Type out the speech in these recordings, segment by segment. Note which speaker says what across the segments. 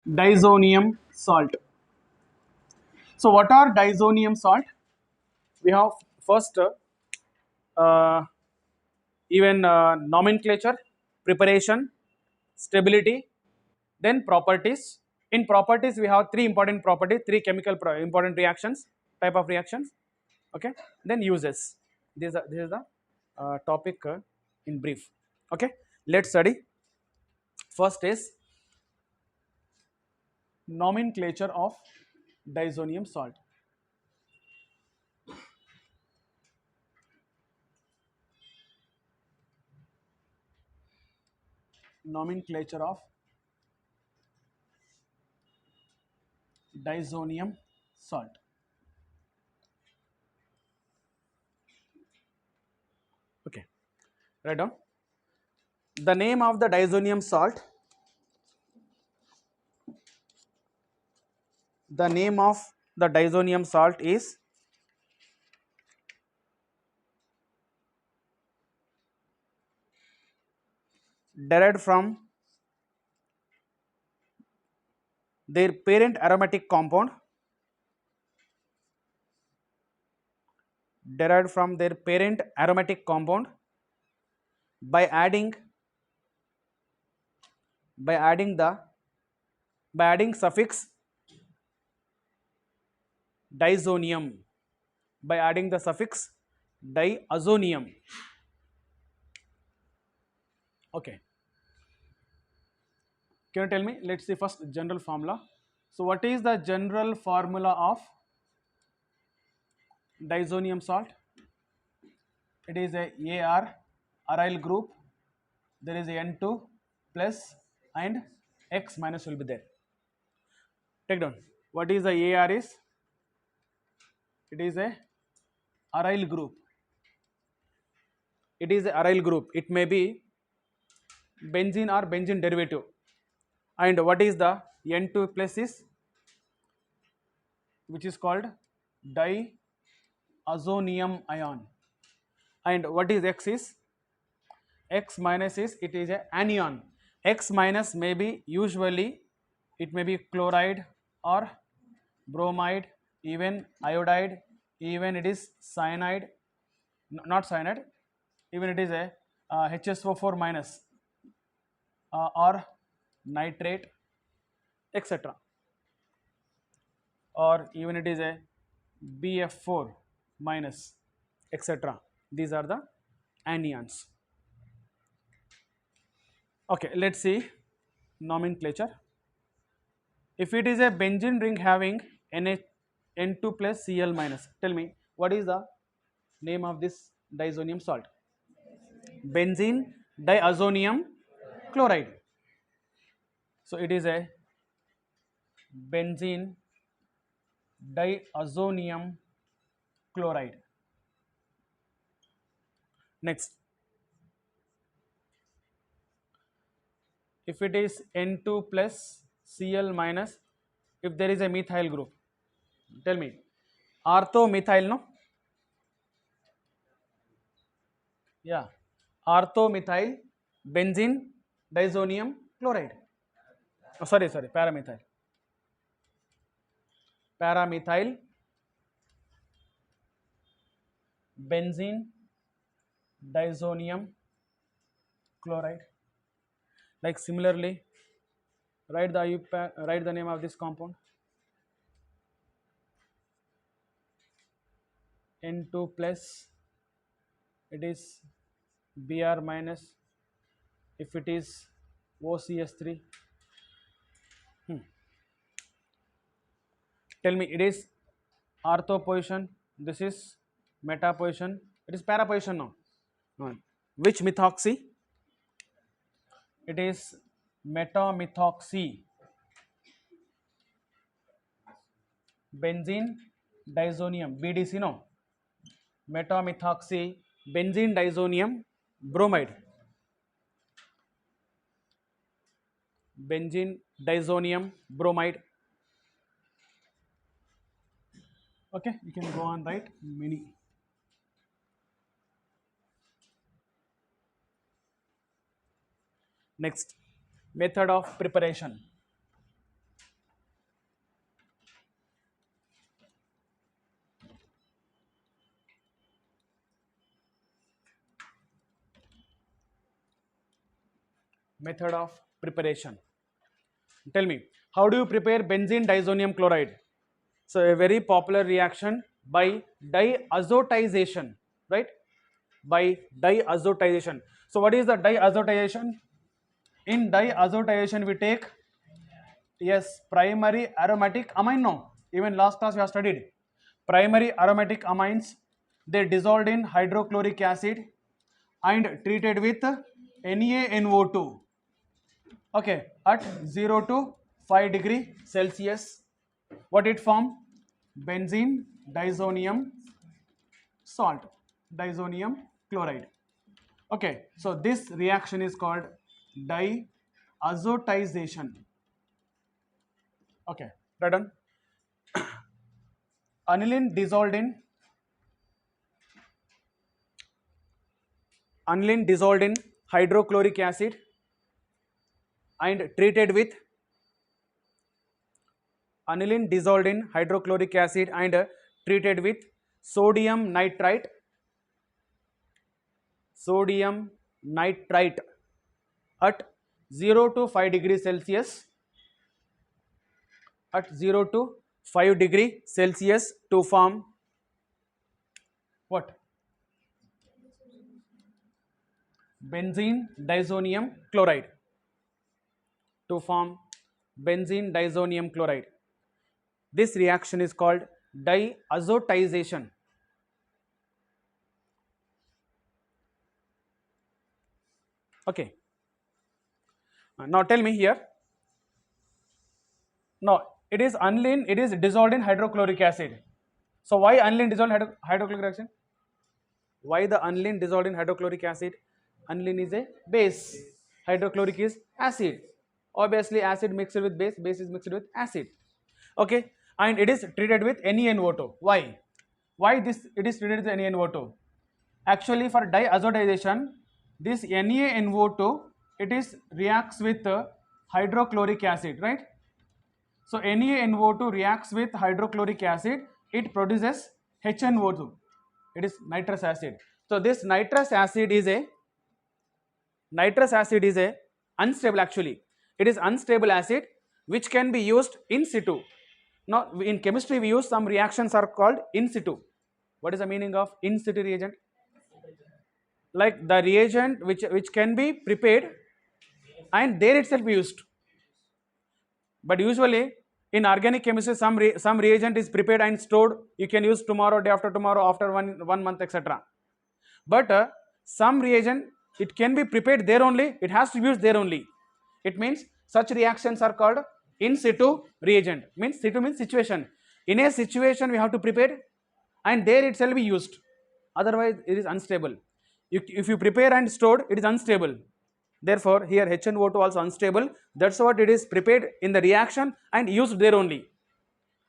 Speaker 1: Diazonium salt. So what are diazonium salt? We have first even nomenclature, preparation, stability, then properties. In properties we have three important properties, three important reactions, type of reactions. Okay, then uses. This is the topic in brief. Okay, let's study. First is nomenclature of diazonium salt. Nomenclature of diazonium salt. Okay, write down. The name of the diazonium salt. The name of the diazonium salt is derived from their parent aromatic compound. Derived from their parent aromatic compound by adding by adding the by adding suffix diazonium, by adding the suffix diazonium. Okay, can you tell me? Let's see first general formula. So what is the general formula of diazonium salt? It is a AR, aryl group. There is a N2 plus and X minus will be there. Take down. What is the AR is? It is a aryl group. It is a aryl group. It may be benzene or benzene derivative. And what is the N2 plus is, which is called diazonium ion. And what is X is? X minus is, it is a anion. X minus may be usually, it may be chloride or bromide, even iodide, even it is cyanide, not cyanide, even it is a HSO4 minus or nitrate, etc. Or even it is a BF4 minus, etc. These are the anions. Okay, let's see nomenclature. If it is a benzene ring having N2 plus Cl minus, tell me what is the name of this diazonium salt? Benzene diazonium chloride. So it is a benzene diazonium chloride. Next, if it is N2 plus Cl minus, if there is a methyl group, tell me, orthomethyl, no? Yeah, orthomethyl benzene diazonium chloride. Oh, sorry, paramethyl. Paramethyl benzene diazonium chloride. Like similarly, write the name of this compound. N2 plus, it is Br minus, if it is OCS3. Tell me, it is ortho position, this is meta position, it is para position now. No. Which methoxy? It is metamethoxy benzene diazonium, BDC, no? Metamethoxy benzene diazonium bromide. Benzene diazonium bromide. Okay, you can go on, write many. Next, method of preparation. method of preparation. Tell me, how do you prepare benzene diazonium chloride? So a very popular reaction by diazotization, right? By diazotization. So what is the diazotization? In diazotization we take, yes, primary aromatic amine. No, even last class we have studied primary aromatic amines. They dissolved in hydrochloric acid and treated with NaNO2. Okay, at 0 to 5 degree Celsius. What it form? Benzene diazonium salt, diazonium chloride. Okay, so this reaction is called diazotization. Okay, right on. Aniline dissolved in hydrochloric acid and treated with aniline dissolved in hydrochloric acid and treated with sodium nitrite at 0 to 5 degrees Celsius, at 0 to 5 degree Celsius to form what? Benzene diazonium chloride. To form benzene diazonium chloride. This reaction is called diazotization. Okay. Now tell me here. No, it is aniline, it is dissolved in hydrochloric acid. So why aniline dissolved in hydrochloric acid? Why the aniline dissolved in hydrochloric acid? Aniline is a base, hydrochloric is acid. Obviously acid mixed with base, base is mixed with acid. Okay, and it is treated with NaNO2. Why? Why this it is treated with NaNO2? Actually for diazotization, this NaNO2 it is reacts with hydrochloric acid, right? So NaNO2 reacts with hydrochloric acid, it produces HNO2. It is nitrous acid. So this nitrous acid is a unstable actually. It is unstable acid which can be used in situ. Now in chemistry we use some reactions are called in situ. What is the meaning of in situ reagent? Like the reagent which can be prepared and there itself be used. But usually in organic chemistry some reagent is prepared and stored, you can use tomorrow, day after tomorrow, after one month, etc. But some reagent it can be prepared there only, it has to be used there only. It means such reactions are called in situ reagent. Means situ means situation. In a situation we have to prepare and there it shall be used. Otherwise it is unstable. If you prepare and stored, it is unstable. Therefore here HNO2 also unstable. That's what it is prepared in the reaction and used there only.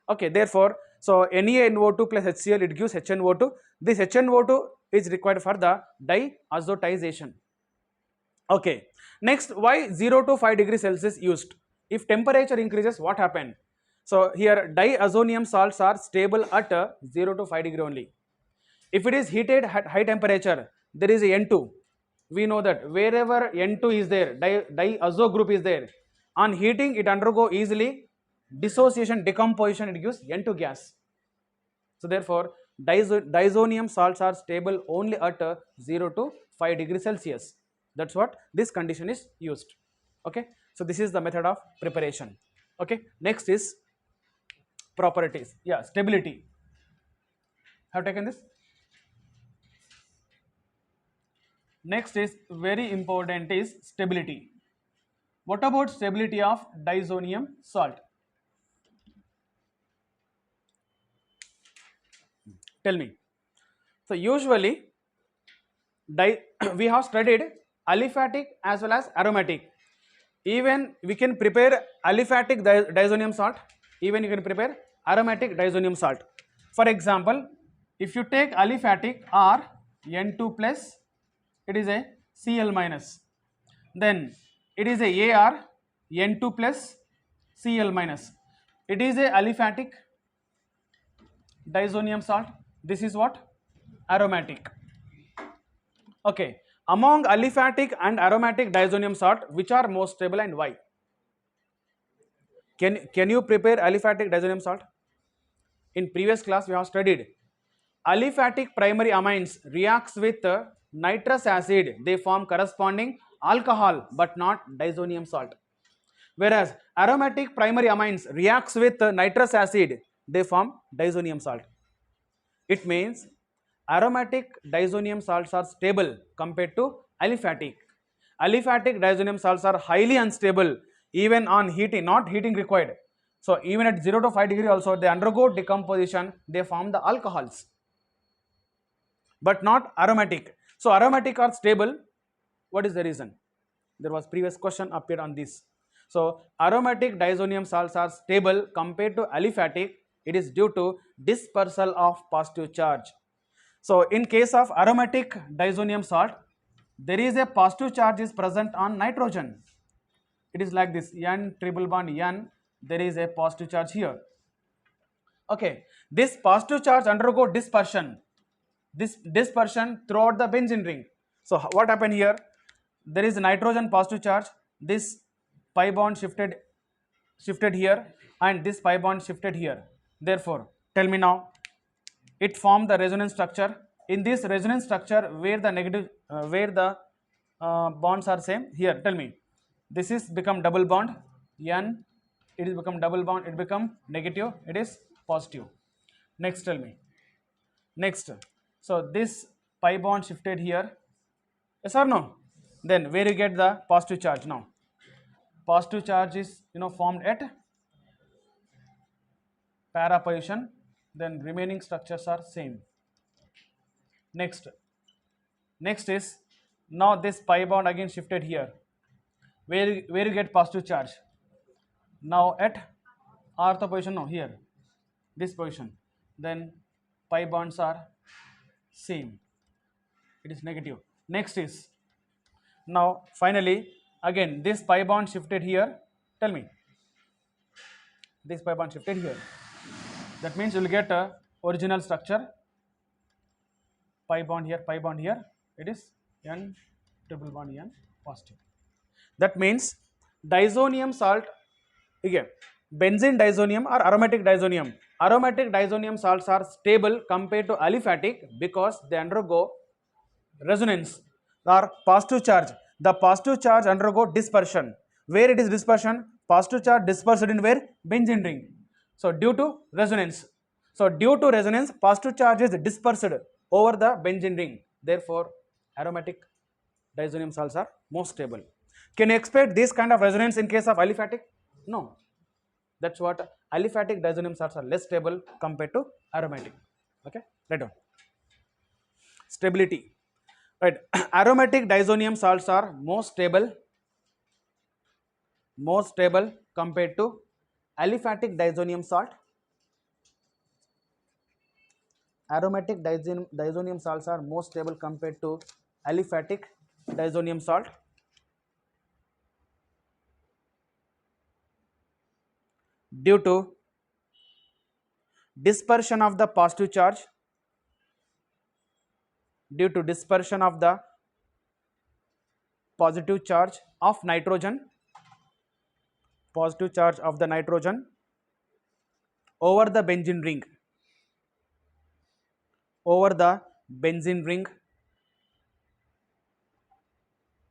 Speaker 1: Okay, therefore so NaNO2 plus HCl it gives HNO2. This HNO2 is required for the diazotization. Okay, next why 0 to 5 degrees Celsius used? If temperature increases, what happened? So here diazonium salts are stable at 0 to 5 degree only. If it is heated at high temperature, there is a N2. We know that wherever N2 is there, diazo group is there, on heating it undergo easily dissociation, decomposition, it gives N2 gas. So therefore diazonium salts are stable only at 0 to 5 degrees Celsius. That's what this condition is used. Okay, so this is the method of preparation. Okay, next is properties. Yeah, stability. Have taken this? Next is very important is stability. What about stability of diazonium salt? Tell me. So usually we have studied aliphatic as well as aromatic. Even we can prepare aliphatic diazonium salt, even you can prepare aromatic diazonium salt. For example, if you take aliphatic or N2 plus, it is a Cl minus, then it is a AR N2 plus Cl minus. It is a aliphatic diazonium salt. This is what? Aromatic. Okay, Among aliphatic and aromatic diazonium salt, which are most stable and why? Can you prepare aliphatic diazonium salt? In previous class we have studied aliphatic primary amines reacts with nitrous acid, they form corresponding alcohol but not diazonium salt. Whereas aromatic primary amines reacts with nitrous acid, they form diazonium salt. It means aromatic diazonium salts are stable compared to aliphatic. Aliphatic diazonium salts are highly unstable even on heating, not heating required. So even at 0 to 5 degree also they undergo decomposition, they form the alcohols but not aromatic. So aromatic are stable. What is the reason? There was previous question appeared on this. So aromatic diazonium salts are stable compared to aliphatic. It is due to dispersal of positive charge. So in case of aromatic diazonium salt, there is a positive charge is present on nitrogen. It is like this, N triple bond N, there is a positive charge here. Okay, this positive charge undergo dispersion. This dispersion throughout the benzene ring. So what happened here? There is nitrogen positive charge. This pi bond shifted here, and this pi bond shifted here. Therefore, tell me now, it formed the resonance structure. In this resonance structure, where the negative, where the bonds are same. Here, tell me, this is become double bond. N, it is become double bond. It become negative. It is positive. Next, tell me. Next, so this pi bond shifted here. Yes or no? Then where you get the positive charge now? Positive charge is formed at para position. Then remaining structures are same. Next is now this pi bond again shifted here. Where you get positive charge? Now at ortho position, no, here, this position. Then pi bonds are same. It is negative. Next is now finally again this pi bond shifted here. Tell me, this pi bond shifted here. That means you will get a original structure. Pi bond here. It is N triple bond N positive. That means diazonium salt, again, benzene diazonium or aromatic diazonium. Aromatic diazonium salts are stable compared to aliphatic because they undergo resonance or positive charge. The positive charge undergo dispersion. Where it is dispersion? Positive charge dispersed in where? Benzene ring. So due to resonance. So due to resonance, positive charge is dispersed over the benzene ring. Therefore, aromatic diazonium salts are most stable. Can you expect this kind of resonance in case of aliphatic? No. That's what aliphatic diazonium salts are less stable compared to aromatic. Okay, right on. Stability. Right, aromatic diazonium salts are more stable compared to aliphatic diazonium salt. Aromatic diazonium salts are more stable compared to aliphatic diazonium salt due to dispersion of the positive charge, due to dispersion of the positive charge of nitrogen, positive charge of the nitrogen over the benzene ring, over the benzene ring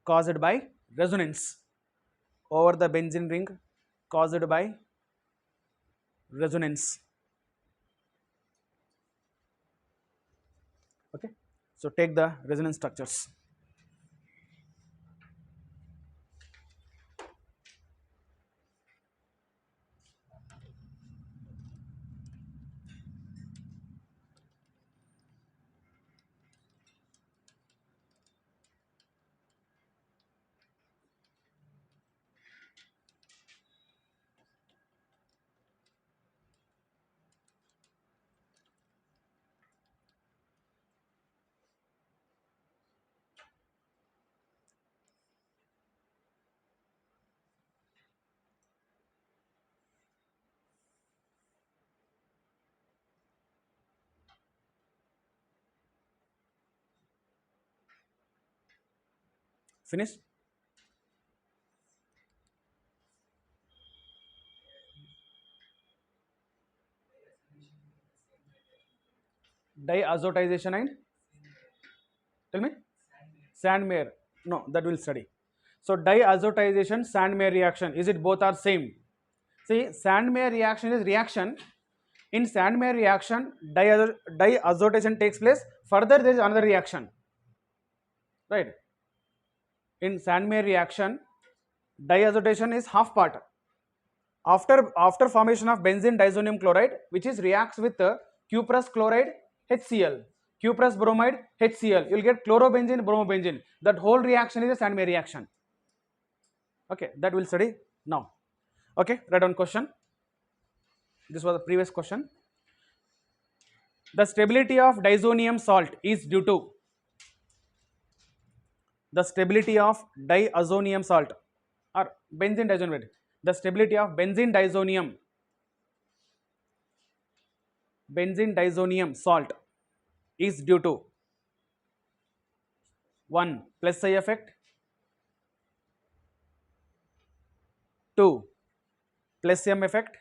Speaker 1: caused by resonance, over the benzene ring caused by resonance. Okay, so take the resonance structures. Finished? Diazotization and, tell me, Sandmeyer. No, that will study. So diazotization, Sandmeyer reaction. Is it both are same? See, Sandmeyer reaction is reaction. In Sandmeyer reaction, diazotization takes place. Further, there is another reaction, right? In Sandmeyer reaction, diazotization is half part. After formation of benzene diazonium chloride, which is reacts with cuprous chloride HCl, cuprous bromide HCl, you will get chlorobenzene, bromobenzene. That whole reaction is a Sandmeyer reaction. Okay, that we'll study now. Okay, write down question. This was the previous question. The stability of diazonium salt is due to the stability of diazonium salt or benzene diazonium. The stability of benzene diazonium salt is due to 1. Plus psi effect, 2. Plus M effect,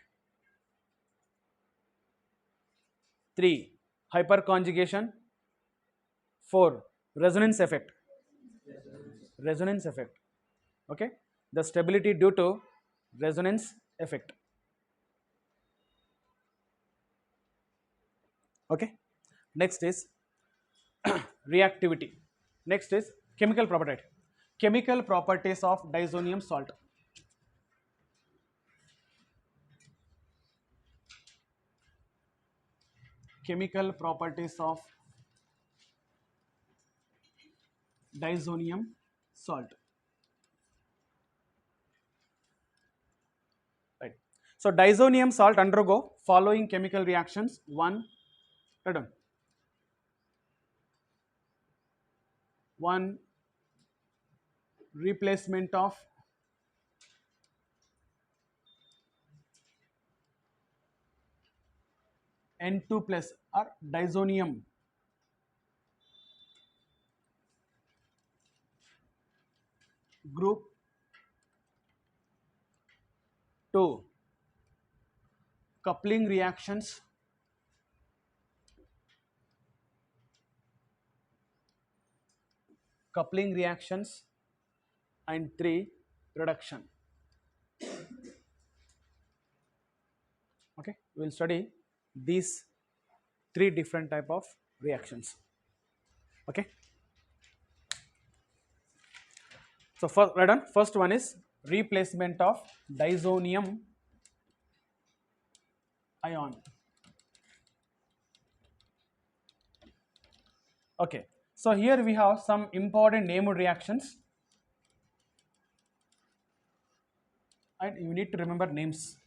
Speaker 1: 3. Hyperconjugation, 4. Resonance effect. Resonance effect. Okay, the stability due to resonance effect. Okay, next is reactivity. Next is chemical property. Chemical properties of diazonium salt. Chemical properties of diazonium salt. Right. So diazonium salt undergo following chemical reactions. One, one replacement of N2 plus or diazonium group to coupling reactions and 3 reduction. Okay, we will study these 3 different type of reactions. Okay, so first, right on, first one is replacement of diazonium ion. Okay, so here we have some important named reactions and you need to remember names.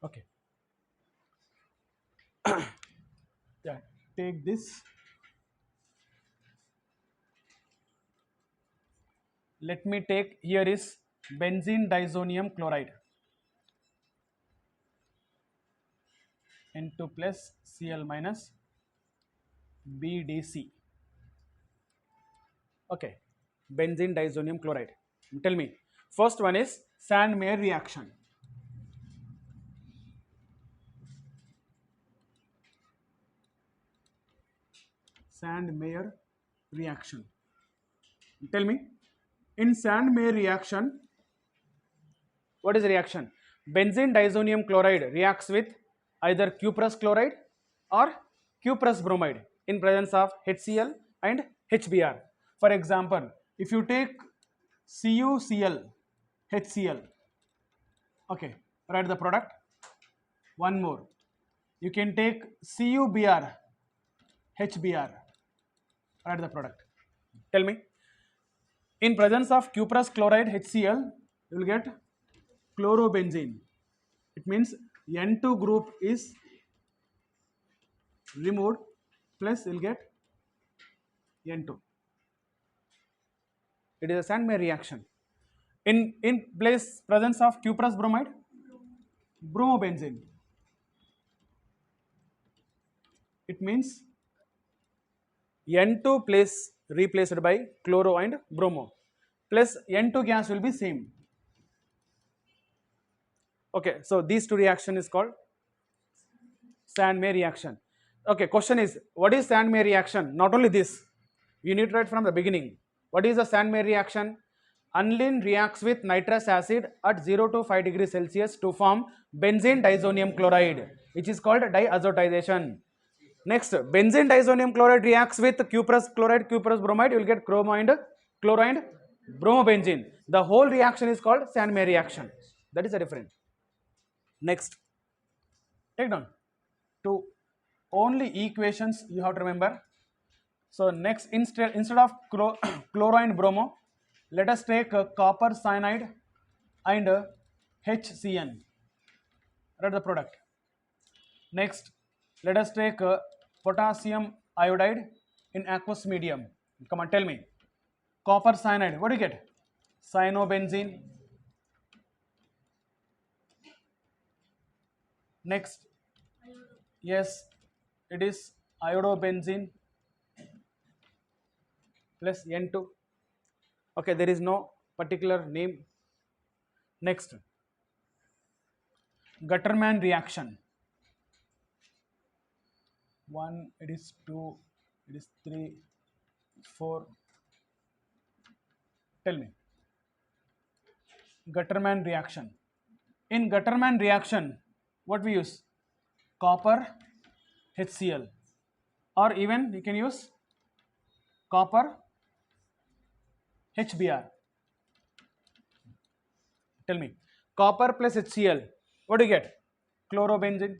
Speaker 1: Okay, yeah, take this. Let me take, here is benzene diazonium chloride, N2 plus Cl minus BDC. Okay, benzene diazonium chloride. Tell me, first one is Sandmeyer reaction. Sandmeyer reaction. Tell me, in Sandmeyer reaction, what is the reaction? Benzene diazonium chloride reacts with either cuprous chloride or cuprous bromide in presence of HCl and HBr. For example, if you take CuCl, HCl, okay, write the product. One more, you can take CuBr, HBr, write the product. Tell me, in presence of cuprous chloride HCl, you will get chlorobenzene. It means N2 group is removed, plus you will get N2. It is a Sandmeyer reaction. In presence of cuprous bromide, bromobenzene. It means N2 place replaced by chloro and bromo, plus N2 gas will be same. Okay, so these two reaction is called Sand-May reaction. Okay, question is, what is Sand-May reaction? Not only this, you need to write from the beginning. What is the Sand-May reaction? Aniline reacts with nitrous acid at 0 to 5 degrees Celsius to form benzene disonium chloride, which is called diazotization. Next, benzene disonium chloride reacts with cuprous chloride, cuprous bromide, you will get chloride, bromobenzene. The whole reaction is called Sand-May reaction. That is the difference. Next, take down two only equations you have to remember. So next, instead of chloro and bromo, let us take copper cyanide and HCN. Write the product. Next, let us take potassium iodide in aqueous medium. Come on, tell me. Copper cyanide, what do you get? Cyanobenzene. Next, yes, it is iodobenzene plus N2. Okay, there is no particular name. Next, Gutterman reaction. 1, it is 2, it is 3, 4. Tell me. Gutterman reaction. In Gutterman reaction, what we use? Copper HCl, or even you can use copper HBr. Tell me. Copper plus HCl, what do you get? Chlorobenzene.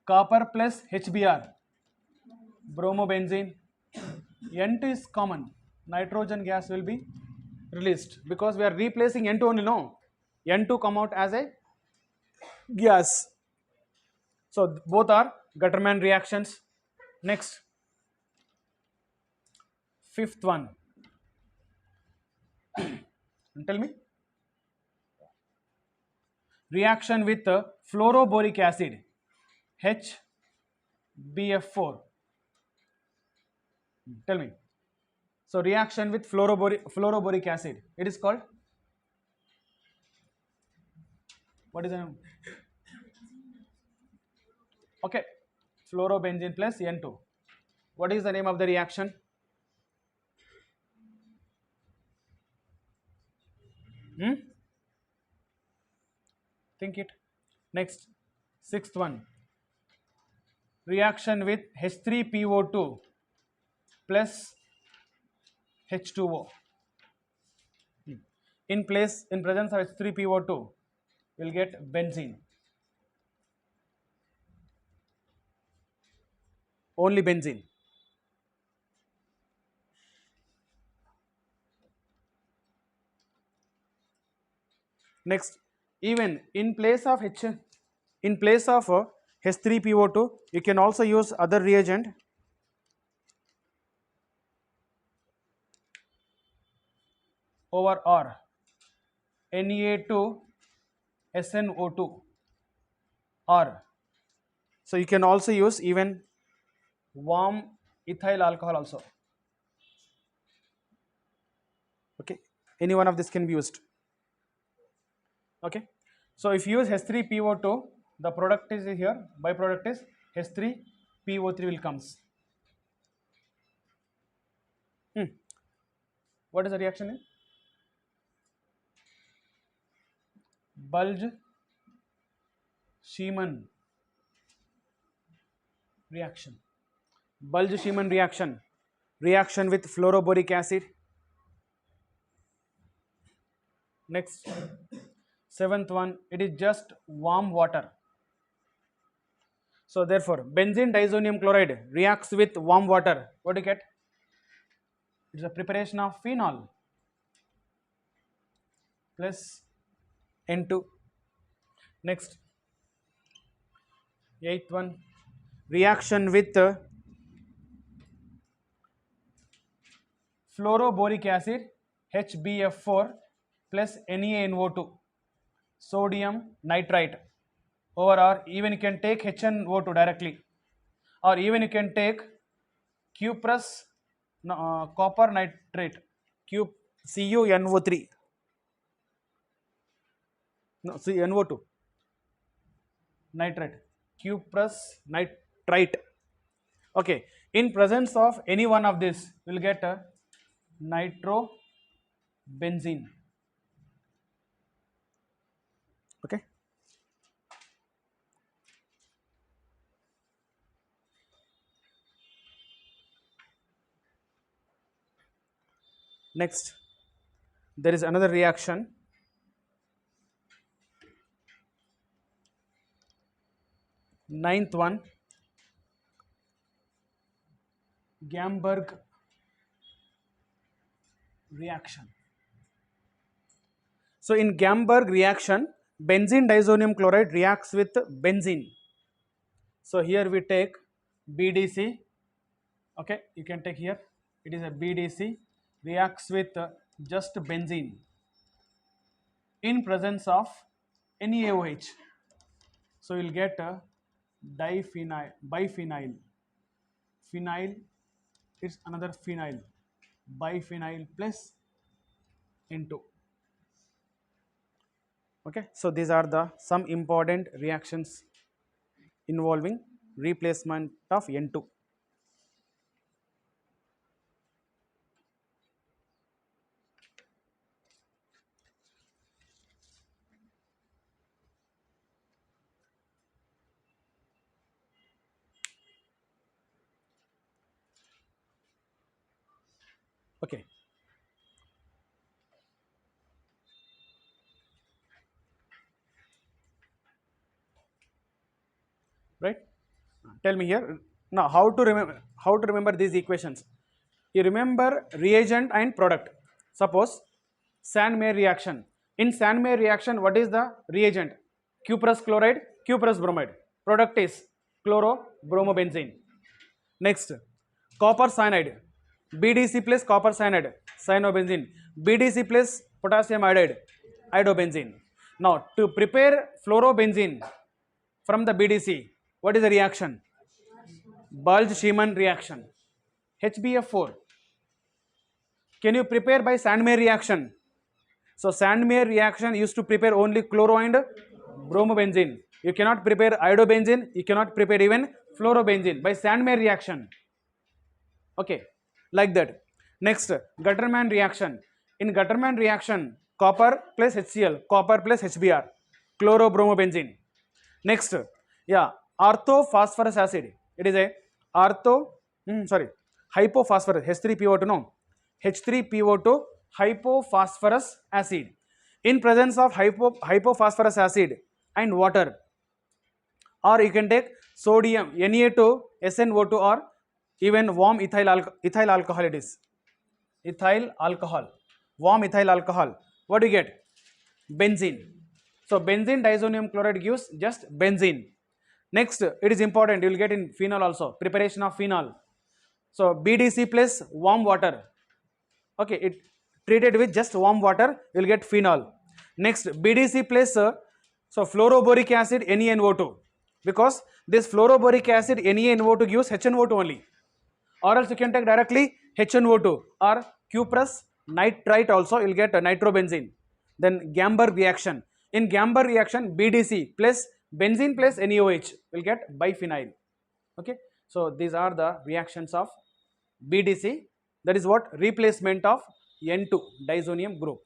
Speaker 1: Copper plus HBr, bromobenzene. N2 is common. Nitrogen gas will be released because we are replacing N2 only. No, N2 come out as a gas. So both are Gutterman reactions. Next, fifth one. Tell me. Reaction with fluoroboric acid, HBF4. Tell me. So reaction with fluoroboric acid, it is called, what is the name? Okay, fluorobenzene plus N2. What is the name of the reaction? Think it. Next, sixth one. Reaction with H3PO2 plus H2O. In presence of H3PO2, we will get benzene. Only benzene. Next, even in place of H3PO2, you can also use other reagent. Over R, Na2SNO2 R. So you can also use even warm ethyl alcohol also. Okay, any one of this can be used. Okay, so if you use H3PO2, the product is here, byproduct is H3PO3 will comes. What is the reaction in? Bulge-Schiemann reaction. Bulge-Schiemann reaction. Reaction with fluoroboric acid. Next, seventh one, it is just warm water. So therefore, benzene disonium chloride reacts with warm water. What do you get? It is a preparation of phenol plus N2. Next, eighth one, reaction with fluoroboric acid, HBF4 plus NaNO2, sodium nitrite over R. Even you can take HNO2 directly. or even you can take cuprous copper nitrate, CuNO3, no, NO2 nitrate, cuprous nitrite. Okay, in presence of any one of this, we will get a nitrobenzene. Okay. Next, there is another reaction. Ninth one, Gamberg reaction. So in Gamberg reaction, benzene disonium chloride reacts with benzene. So here we take BDC. Okay, you can take here. It is a BDC, reacts with just benzene in presence of NaOH. So you will get a diphenyl, biphenyl, phenyl. It's another phenyl, biphenyl plus N2. Okay, so these are the some important reactions involving replacement of N2. Okay. Right? Tell me here now how to remember these equations. You remember reagent and product. Suppose Sand-Meyer reaction. In Sand-Meyer reaction, what is the reagent? Cuprous chloride, cuprous bromide. Product is chlorobromobenzene. Next, copper cyanide, BDC plus copper cyanide, cyanobenzene, BDC plus potassium iodide, iodobenzene. Now, to prepare fluorobenzene from the BDC, what is the reaction? Bulge-Schiemann reaction, HBF4. Can you prepare by Sand-Meyer reaction? So, Sand-Meyer reaction used to prepare only chloro and bromobenzene. You cannot prepare iodobenzene, you cannot prepare even fluorobenzene by Sand-Meyer reaction. Okay, like that. Next, Gutterman reaction. In Gutterman reaction, copper plus HCl, copper plus HBr, chlorobromobenzene. Next, yeah, orthophosphorus acid. It is a hypophosphorus, H3PO2, no, H3PO2 hypophosphorus acid. In presence of hypophosphorus acid and water, or you can take sodium Na2 SnO2 or even warm ethyl alcohol. It is ethyl alcohol, warm ethyl alcohol. What do you get? Benzene. So benzene disonium chloride gives just benzene. Next, it is important, you will get in phenol also, preparation of phenol. So BDC plus warm water. Okay, it treated with just warm water, you will get phenol. Next, BDC plus so fluoroboric acid NeNO2, because this fluoroboric acid NeNO2 gives HNO2 only, or else you can take directly HNO2 or cuprous nitrite also, you will get nitrobenzene. Then Gamberg reaction. In Gamberg reaction, BDC plus benzene plus NaOH will get biphenyl. Okay, so these are the reactions of BDC, that is what, replacement of N2 disonium group.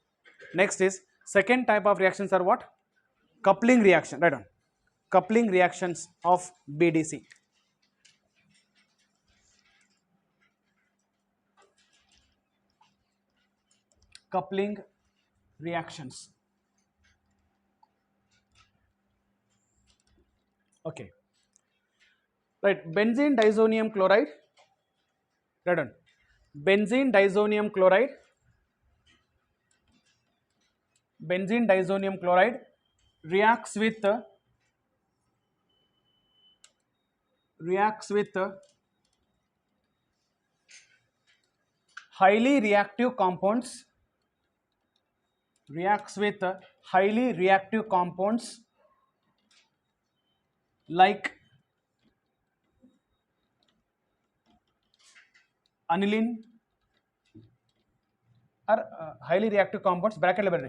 Speaker 1: Next is second type of reactions are what? Coupling reaction, right on. Coupling reactions of BDC. Coupling reactions. Okay, right, benzene disonium chloride, right on. Benzene disonium chloride, benzene disonium chloride reacts with highly reactive compounds, like aniline are highly reactive compounds, bracket level,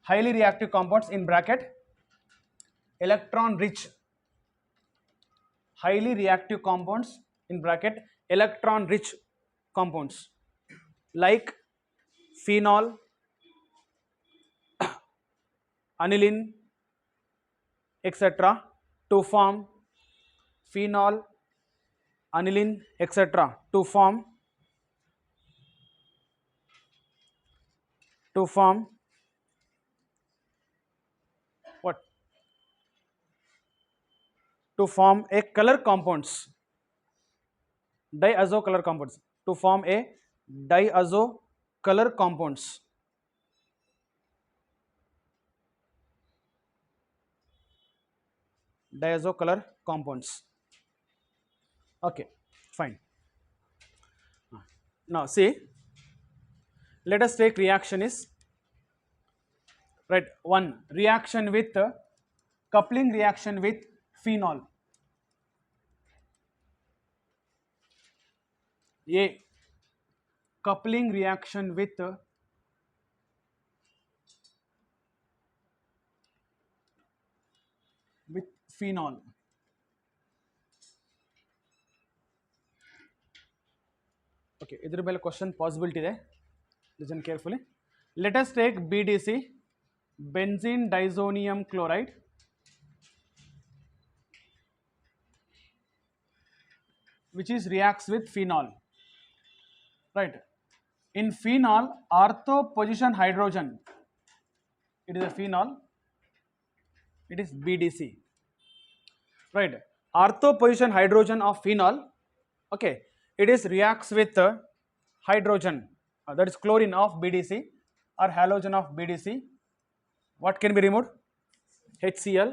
Speaker 1: highly reactive compounds in bracket electron rich, highly reactive compounds in bracket electron rich compounds like phenol, aniline, etc. to form phenol, aniline, etc. to form what? To form a color compounds, diazo color compounds, to form a diazo color compounds, diazo color compounds. Okay, fine. Now see, let us take reaction is, right, one reaction with coupling reaction with phenol. A coupling reaction with phenol. Okay, idhar ಮೇಲೆ question possibility ಇದೆ, listen carefully. Let us take BDC, benzene disonium chloride, which is reacts with phenol, right? In phenol, ortho position hydrogen, it is a phenol, it is BDC, right? Ortho position hydrogen of phenol, okay, it is reacts with hydrogen, that is chlorine of BDC or halogen of BDC. What can be removed? HCl.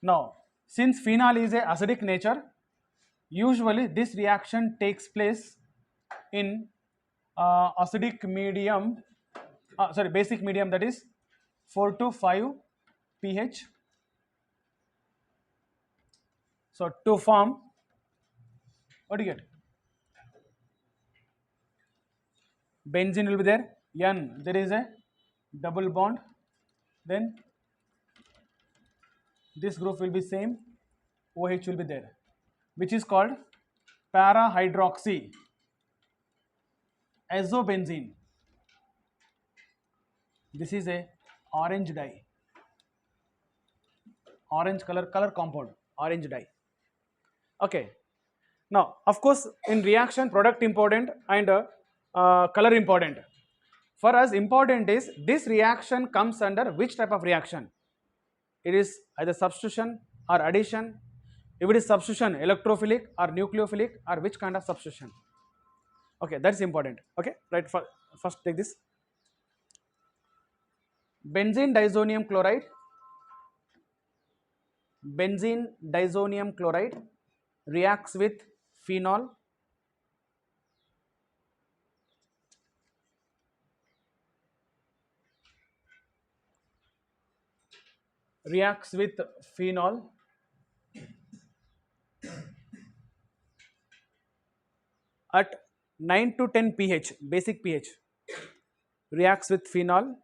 Speaker 1: Now, since phenol is a acidic nature, usually this reaction takes place in acidic medium, basic medium, that is 4 to 5 pH. So to form, what do you get? Benzene will be there, N, there is a double bond, then this group will be same, OH will be there, which is called para hydroxy azobenzene. This is a orange dye, orange color compound, orange dye. Okay, now of course in reaction product important and color important. For us important is this reaction comes under which type of reaction? It is either substitution or addition. If it is substitution, electrophilic or nucleophilic, or which kind of substitution? Okay, that's important. Okay, right, first take this benzene disonium chloride, benzene disonium chloride reacts with phenol, reacts with phenol at 9 to 10 pH, basic pH, reacts with phenol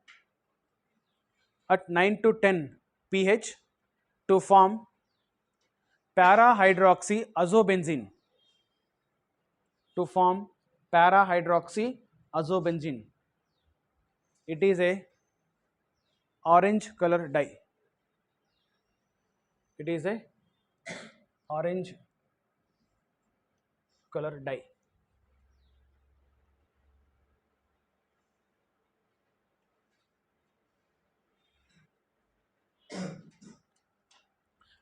Speaker 1: at 9 to 10 pH to form para hydroxy azobenzene, to form para hydroxy azobenzene. It is a orange color dye, it is a orange color dye.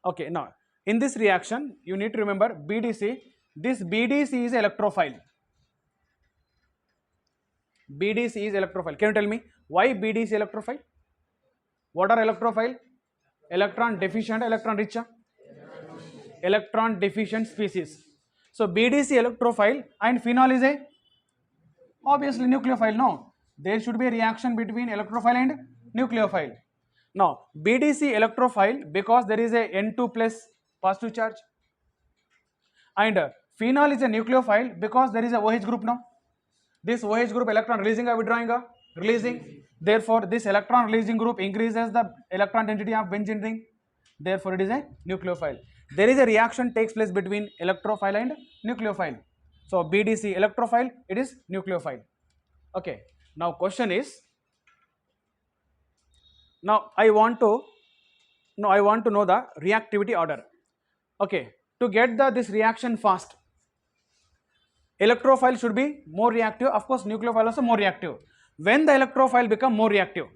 Speaker 1: Okay, now in this reaction you need to remember BDC, this BDC is electrophile, BDC is electrophile. Can you tell me why BDC electrophile? What are electrophile? Electron deficient, electron rich, electron deficient species. So BDC electrophile and phenol is a obviously nucleophile. No, there should be a reaction between electrophile and nucleophile. Now BDC electrophile because there is a N2 plus positive charge, and phenol is a nucleophile because there is a OH group now. This OH group electron releasing or withdrawing? Releasing. Therefore, this electron releasing group increases the electron density of benzene ring. Therefore, it is a nucleophile. There is a reaction takes place between electrophile and nucleophile. So, BDC electrophile, it is nucleophile. Okay. Now, question is, now I want to know the reactivity order. Okay. To get this reaction fast, electrophile should be more reactive. Of course, nucleophile also more reactive. When the electrophile become more reactive?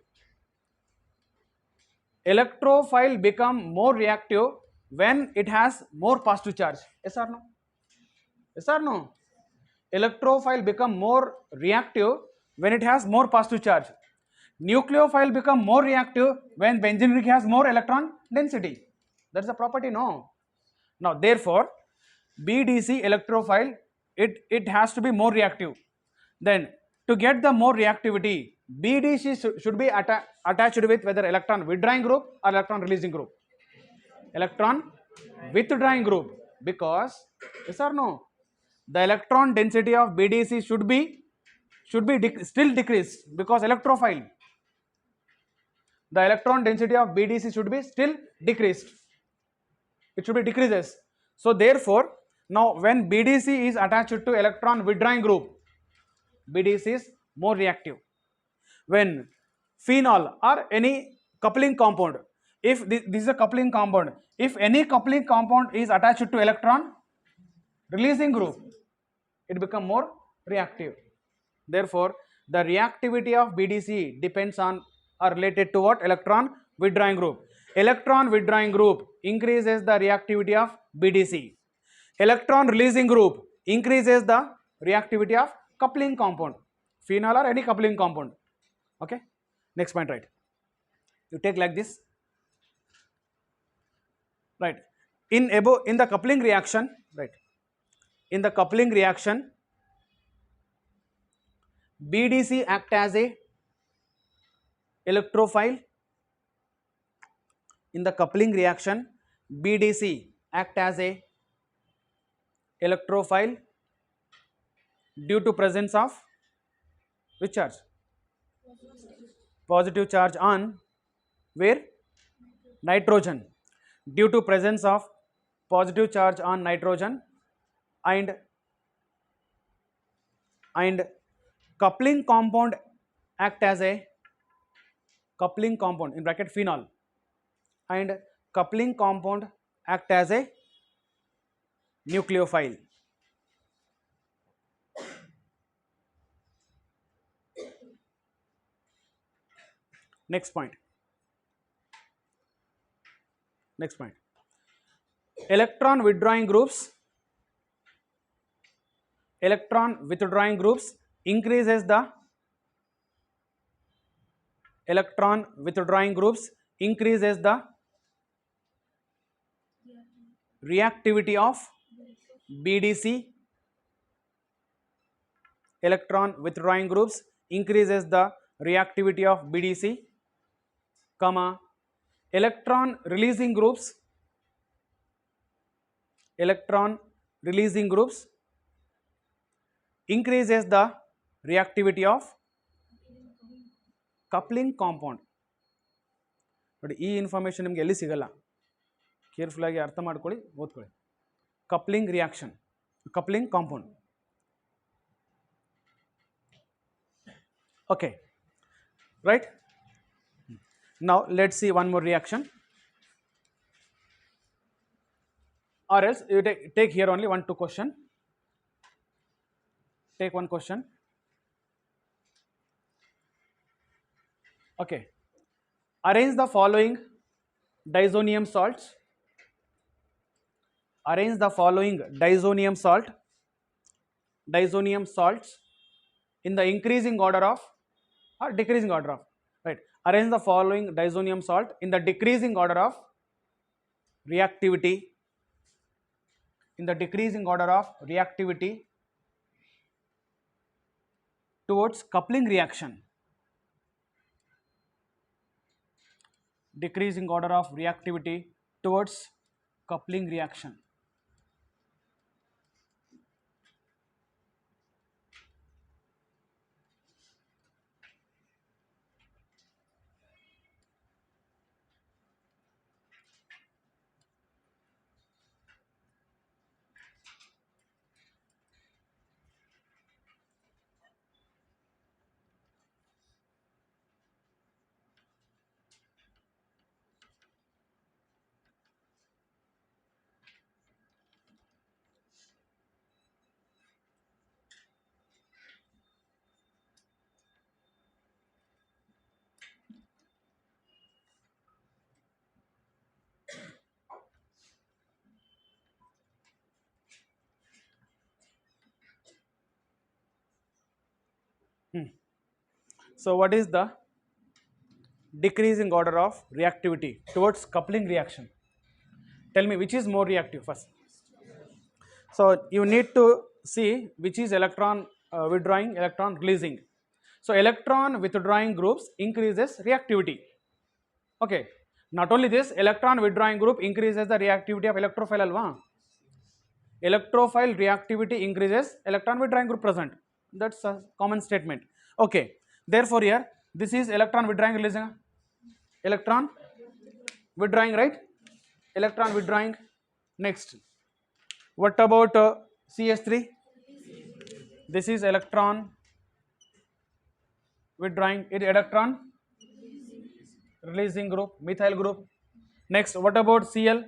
Speaker 1: Electrophile become more reactive when it has more positive charge. Yes or no? Yes or no? Electrophile become more reactive when it has more positive charge. Nucleophile become more reactive when benzene ring has more electron density. That's the property, no? Now, therefore, BDC electrophile, it has to be more reactive. Then, to get the more reactivity, BDC should be attached with whether electron withdrawing group or electron releasing group. Electron withdrawing group, because yes or no, the electron density of BDC should be still decreased, because electrophile, the electron density of BDC should be still decreased. It should be decreases. So therefore, now when BDC is attached to electron withdrawing group, BDC is more reactive. When phenol or any coupling compound, if this is a coupling compound, if any coupling compound is attached to electron releasing group, it become more reactive. Therefore, the reactivity of BDC depends on or related to what? Electron withdrawing group. Electron withdrawing group increases the reactivity of BDC. Electron releasing group increases the reactivity of coupling compound, phenol or any coupling compound. Okay. Next point, right? You take like this, right? In the coupling reaction, right? In the coupling reaction, BDC act as a electrophile. In the coupling reaction, BDC act as a electrophile due to presence of which charge? Positive charge on where? Nitrogen. Due to presence of positive charge on nitrogen and coupling compound act as a coupling compound in bracket phenol, and coupling compound act as a nucleophile. Next point. Next point. Electron withdrawing groups. Electron withdrawing groups increases the electron withdrawing groups increases the reactivity of BDC. Electron withdrawing groups increases the reactivity of BDC, comma, electron releasing groups increases the reactivity of coupling compound. But ಈ information ನಿಮಗೆ ಎಲ್ಲಿ ಸಿಗಲ್ಲ, careful ಆಗಿ ಅರ್ಥ ಮಾಡ್ಕೊಳ್ಳಿ, ಓದ್ಕೊಳ್ಳಿ. Coupling reaction, coupling compound. Okay, right? Now let's see one more reaction, or else you take here only 1-2 question. Take one question. Okay, arrange the following diazonium salts. Arrange the following diazonium salts in the increasing order of or decreasing order of, right? Arrange the following diazonium salt in the decreasing order of reactivity, towards coupling reaction. Decreasing order of reactivity towards coupling reaction. So what is the decreasing order of reactivity towards coupling reaction? Tell me which is more reactive first. So you need to see which is electron withdrawing, electron releasing. So electron withdrawing groups increases reactivity. Okay. Not only this, electron withdrawing group increases the reactivity of electrophile alva. Electrophile reactivity increases, electron withdrawing group present. That's a common statement. Okay. Therefore here this is electron withdrawing releasing. Electron withdrawing, right? Electron withdrawing. Next. What about CS3? This is electron withdrawing, it electron releasing group, methyl group. Next, what about Cl?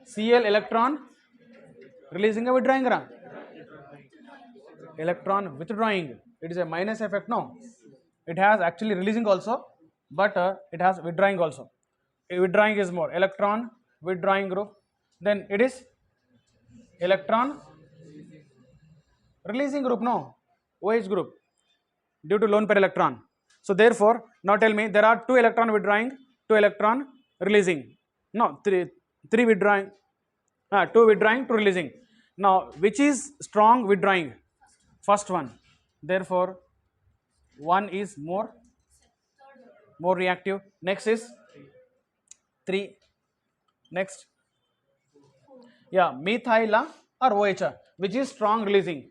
Speaker 1: Cl electron releasing a withdrawing, electron withdrawing. It is a minus effect, no? It has actually releasing also, but it has withdrawing also. Withdrawing is more, electron withdrawing group. Then it is electron releasing group, no? OH group due to lone pair electron. So therefore, now tell me there are 2 electron withdrawing, 2 electron releasing. No, 3 withdrawing, 2 withdrawing, 2 releasing. Now which is strong withdrawing? First one. Therefore, one is more reactive. Next is 3. Next, yeah, methyl or OH, which is strong releasing.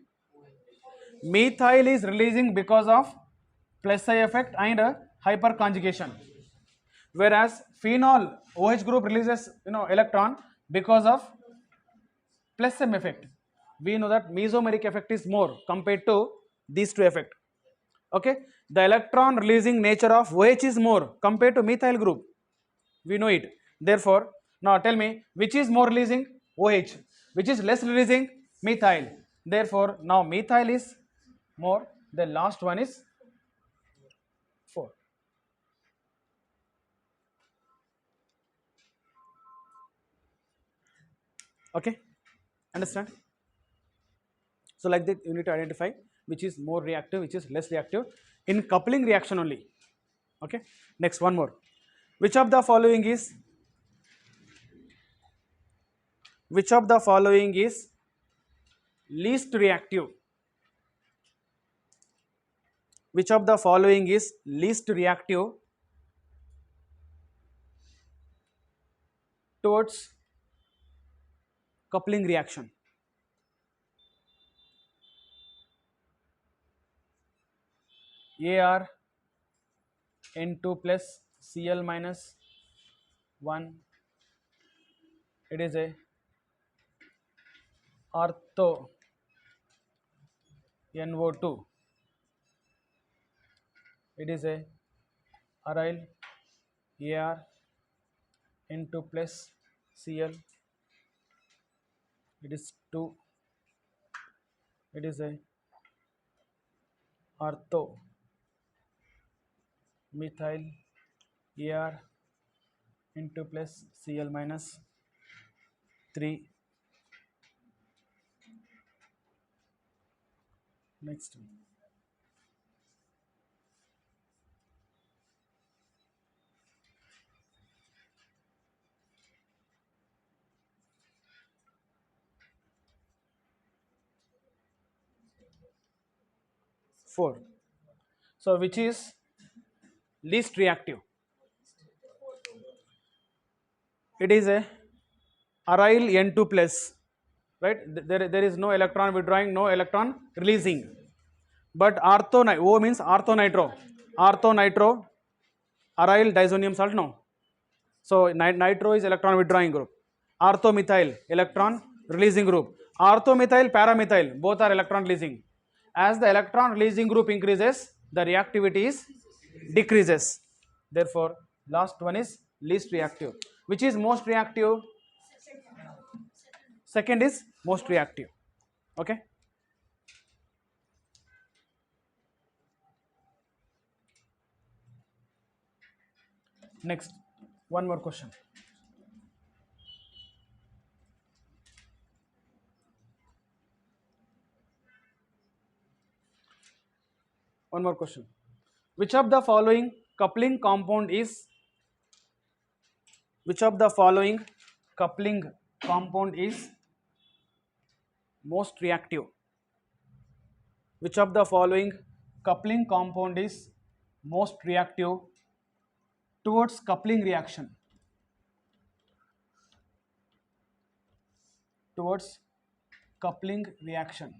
Speaker 1: Methyl is releasing because of plus I effect and hyperconjugation, whereas phenol OH group releases electron because of plus M effect. We know that mesomeric effect is more compared to these two effects. Okay, the electron releasing nature of OH is more compared to methyl group. We know it. Therefore, now tell me which is more releasing? OH. Which is less releasing? Methyl. Therefore, now methyl is more. The last one is 4. Okay, understand? So like that you need to identify which is more reactive, which is less reactive in coupling reaction only. Okay, next one more. Which of the following is least reactive? Which of the following is least reactive towards coupling reaction? Ar N2 plus Cl minus 1, it is a ortho NO2, it is a aryl Ar N2 plus Cl, it is 2, it is a ortho methyl Ar N2 plus Cl minus 3. Next, four. So which is least reactive? It is a aryl N2 plus, right? There is no electron withdrawing, no electron releasing. But O means orthonitro. Orthonitro aryl diazonium salt, no. So nitro is electron withdrawing group. Orthomethyl electron releasing group. Orthomethyl paramethyl both are electron releasing. As the electron releasing group increases, the reactivity is decreases. Therefore, last one is least reactive. Which is most reactive? Second is most reactive. Okay. Next, one more question. one more question. Which of the following coupling compound is most reactive? Which of the following coupling compound is most reactive towards coupling reaction? Towards coupling reaction.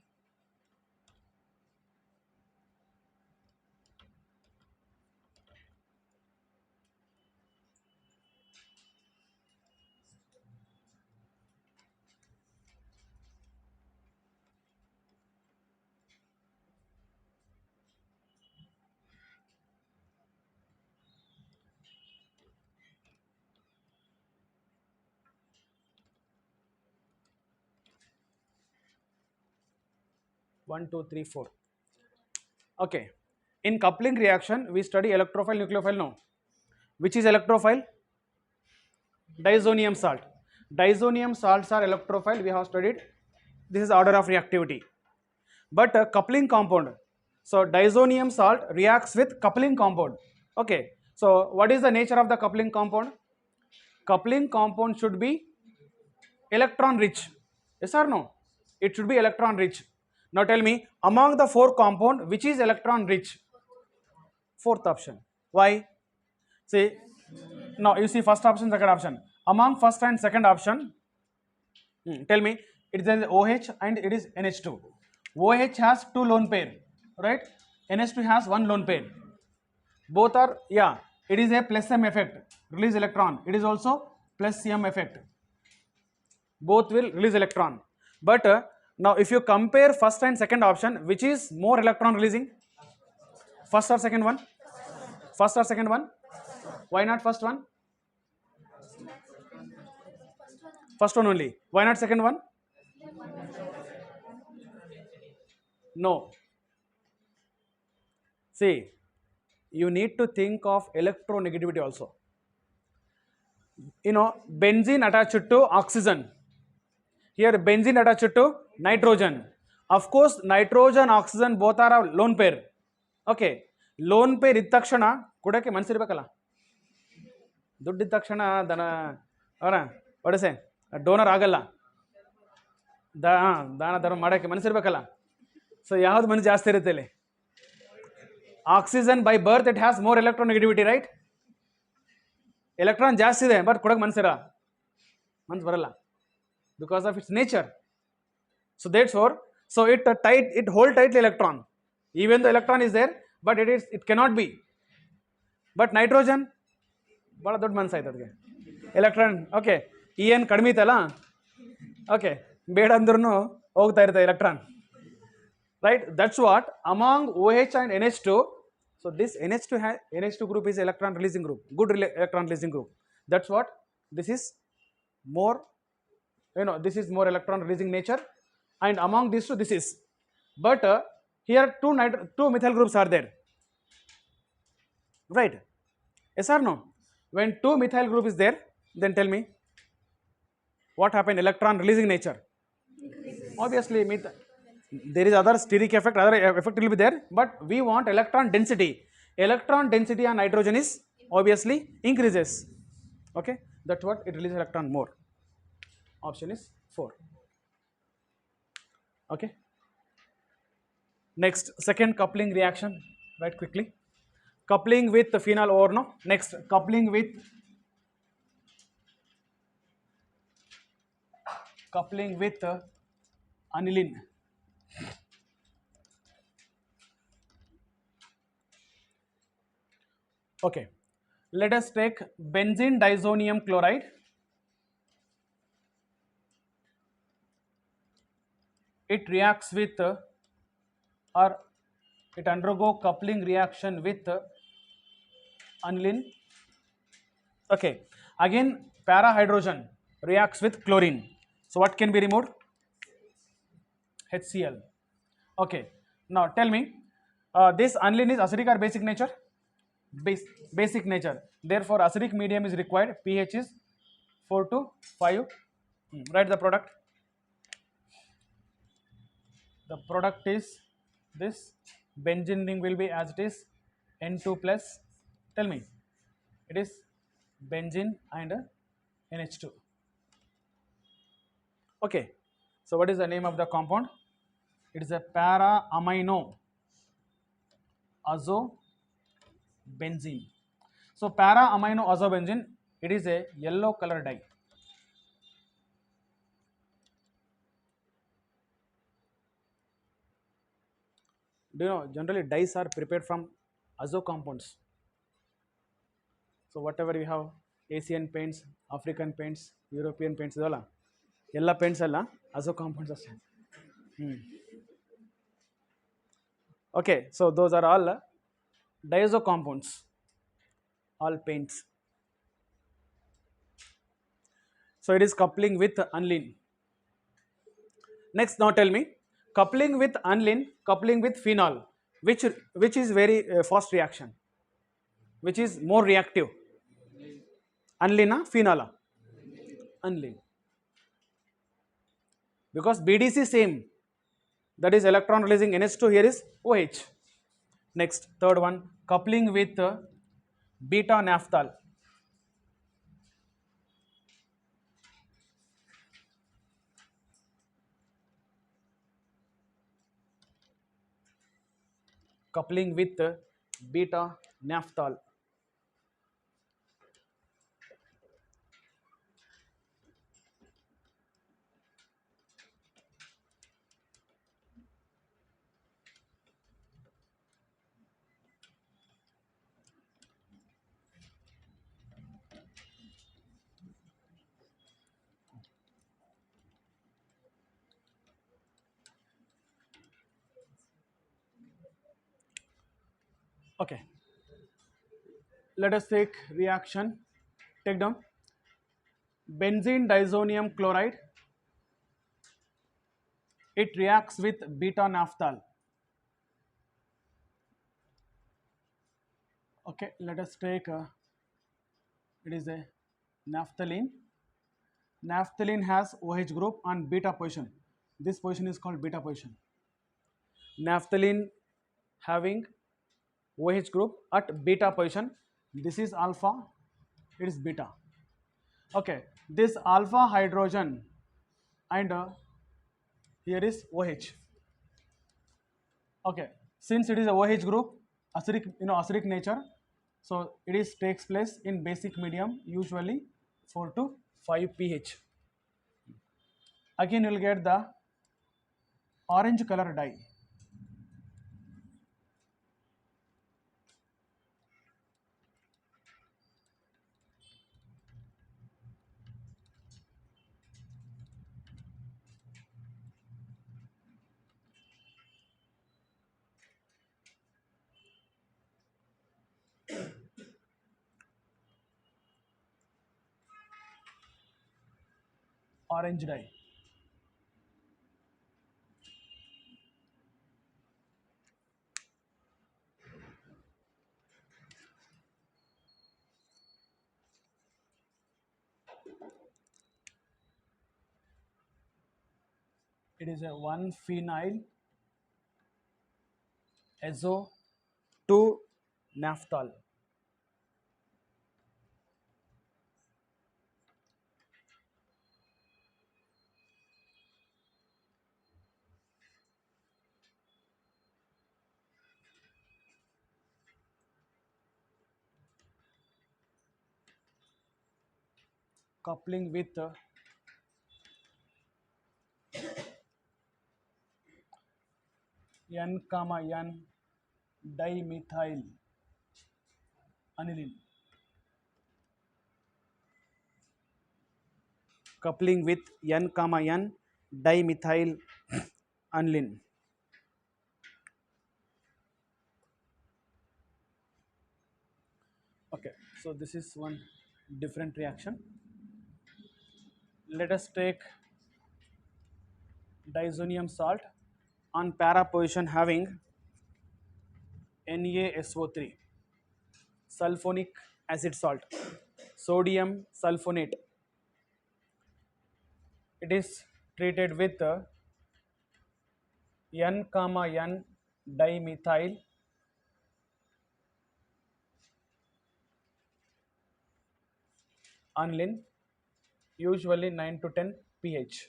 Speaker 1: One, two, three, four. Okay. In coupling reaction, we study electrophile, nucleophile. No. Which is electrophile? Diazonium salt. Diazonium salts are electrophile. We have studied. This is order of reactivity. But coupling compound. So diazonium salt reacts with coupling compound. Okay. So what is the nature of the coupling compound? Coupling compound should be electron rich. Yes or no? It should be electron rich. Now tell me, among the four compound, which is electron rich? Fourth option. Why? See, now you see first option, second option. Among first and second option, tell me, it is an OH and it is NH2. OH has two lone pair, right? NH2 has one lone pair. Both are, yeah, it is a plus M effect, release electron. It is also plus M effect. Both will release electron. But now if you compare first and second option, which is more electron releasing? First or second one? First or second one? Why not first one? First one only. Why not second one? No. See, you need to think of electronegativity also. You know, benzene attached to oxygen. Here benzene attached to nitrogen. Of course, nitrogen, oxygen both are a lone pair. Okay. Lone pair ಇದ್ದ ತಕ್ಷಣ ಕೊಡಕ್ಕೆ ಮನಸ್ಸಿರ್ಬೇಕಲ್ಲ. ದುಡ್ಡಿದ್ದ ತಕ್ಷಣ ದನ ಅವರ ಒಡಸೆ donor ಆಗಲ್ಲ. ದಾನ ಧರ್ಮ ಮಾಡೋಕ್ಕೆ ಮನಸ್ಸಿರ್ಬೇಕಲ್ಲ. ಸೊ ಯಾವ್ದು ಮನಸ್ಸು ಜಾಸ್ತಿ ಇರುತ್ತೆ ಇಲ್ಲಿ? Oxygen by birth it has more electronegativity, right? Electron ಜಾಸ್ತಿ ಇದೆ, ಬಟ್ ಕೊಡಕ್ಕೆ ಮನಸ್ಸಿರ ಮನಸ್ಸು ಬರಲ್ಲ because of its nature. So therefore, so it hold tightly electron, even though electron is there, but it cannot be. But nitrogen ಬಹಳ ದೊಡ್ಡ ಮನಸ್ಸು ಆಯ್ತು ಅದಕ್ಕೆ. ಎಲೆಕ್ಟ್ರಾನ್ ಓಕೆ ಏನು ಕಡಿಮೆ ಇತ್ತಲ್ಲ, ಓಕೆ ಬೇಡ ಅಂದ್ರೂ ಹೋಗ್ತಾ ಇರುತ್ತೆ electron, right? That's what among OH and NH2. So this NH2 group is electron releasing group, good electron releasing group. That's what this is more, you know, this is more electron releasing nature, and among these two this is. But here two methyl groups are there, right? Yes or no? When two methyl group is there, then tell me what happened? Electron releasing nature. Obviously there is other steric effect, other effect will be there, but we want electron density. Electron density on nitrogen is obviously increases. Okay, that's what it releases electron more. Option is 4. Okay. Next, second coupling reaction. Write quickly. Coupling with the phenol or no. Next, coupling with aniline. Okay. Let us take benzene diazonium chloride. It reacts with or it undergo coupling reaction with aniline. Okay, again para hydrogen reacts with chlorine. So what can be removed? HCl. Okay, now tell me, this aniline is acidic or basic nature? Basic nature. Therefore acidic medium is required. pH is 4 to 5. Write the product. The product is this benzene ring will be as it is N2 plus, tell me, it is benzene and NH2. Okay, so what is the name of the compound? It is a para amino azobenzene. So para amino azobenzene, it is a yellow color dye. Do you know generally dyes are prepared from azo compounds? So whatever you have, Asian paints, African paints, European paints, ಇದಲ್ಲ ಎಲ್ಲ paints ಎಲ್ಲ azo compounds ಅಷ್ಟೇ. Okay, so those are all diazo compounds, all paints. So it is coupling with aniline. Next, now tell me, coupling with aniline, coupling with phenol, which is very fast reaction, which is more reactive, aniline phenol? Aniline, because BDC same, that is electron releasing NH2, here is OH. Next, third one, coupling with beta naphthol. Coupling with beta naphthol. Okay, let us take reaction. Take down benzene disonium chloride. It reacts with beta naphthol. Okay, let us take it is a naphthalene. Naphthalene has OH group on beta position. This position is called beta position. Naphthalene having OH group at beta position. This is alpha, it is beta. Okay, this alpha hydrogen and here is OH. Okay, since it is a OH group, acidic, acidic nature, so it is takes place in basic medium, usually 4 to 5 pH. Again, you will get the orange color dye. Orange dye. It is a 1-phenyl azo 2 naphthol. Coupling with N, N dimethyl aniline. Coupling with N, N dimethyl aniline. Okay, so this is one different reaction. Let us take disonium salt on para position having NaSO3, sulfonic acid salt, sodium sulfonate. It is treated with N, N dimethyl aniline, usually 9 to 10 pH.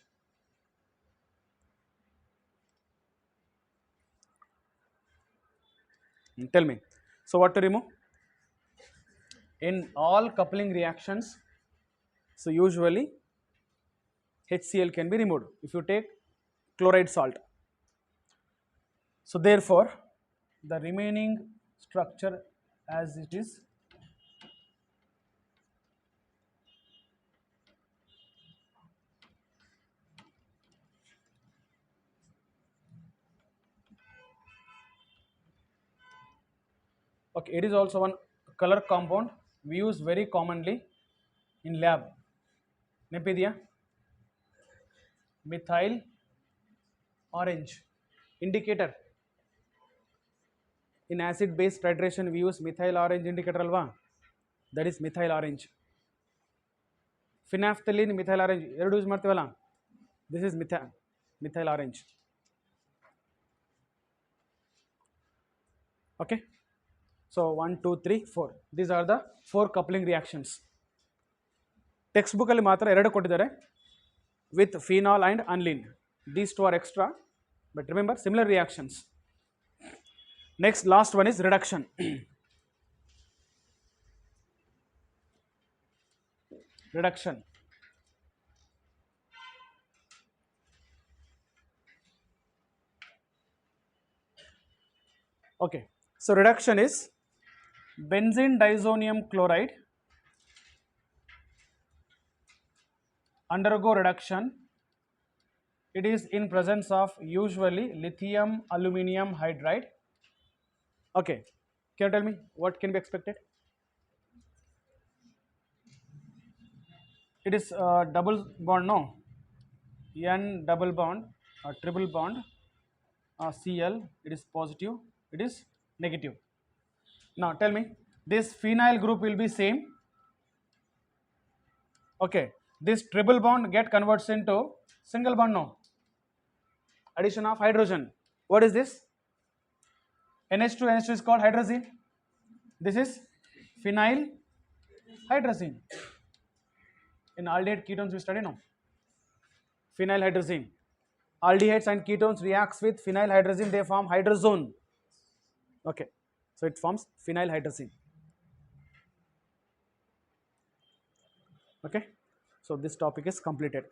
Speaker 1: Tell me. So what to remove? In all coupling reactions, so usually HCl can be removed if you take chloride salt. So therefore, the remaining structure as it is okay. It is also one color compound we use very commonly in lab. Nepidia, methyl orange indicator. In acid base titration we use methyl orange indicator alva, that is methyl orange. Phenolphthalein methyl orange ಎರಡು use ಮಾಡ್ತೀವಲ್ಲ, this is methyl orange. Okay, so 1 2 3 4, these are the 4 coupling reactions. Text book ಅಲ್ಲಿ ಮಾತ್ರ ಎರಡು ಕೊಟ್ಟಿದ್ದಾರೆ, with phenol and aniline. These two are extra, but remember similar reactions. Next, last one is reduction. Reduction. Okay, so reduction is benzene diazonium chloride undergo reduction. It is in presence of usually lithium aluminum hydride. Okay, can you tell me what can be expected? It is double bond, no, N double bond, triple bond, Cl, it is positive, it is negative. Now tell me, this phenyl group will be same. Okay, this triple bond get converts into single bond, no, addition of hydrogen. What is this? NH2, NH2 is called hydrazine. This is phenyl hydrazine. In aldehyde ketones we study, no, phenyl hydrazine. Aldehydes and ketones reacts with phenyl hydrazine, they form hydrazone. Okay, so it forms phenyl hydrazine. Okay, so this topic is completed.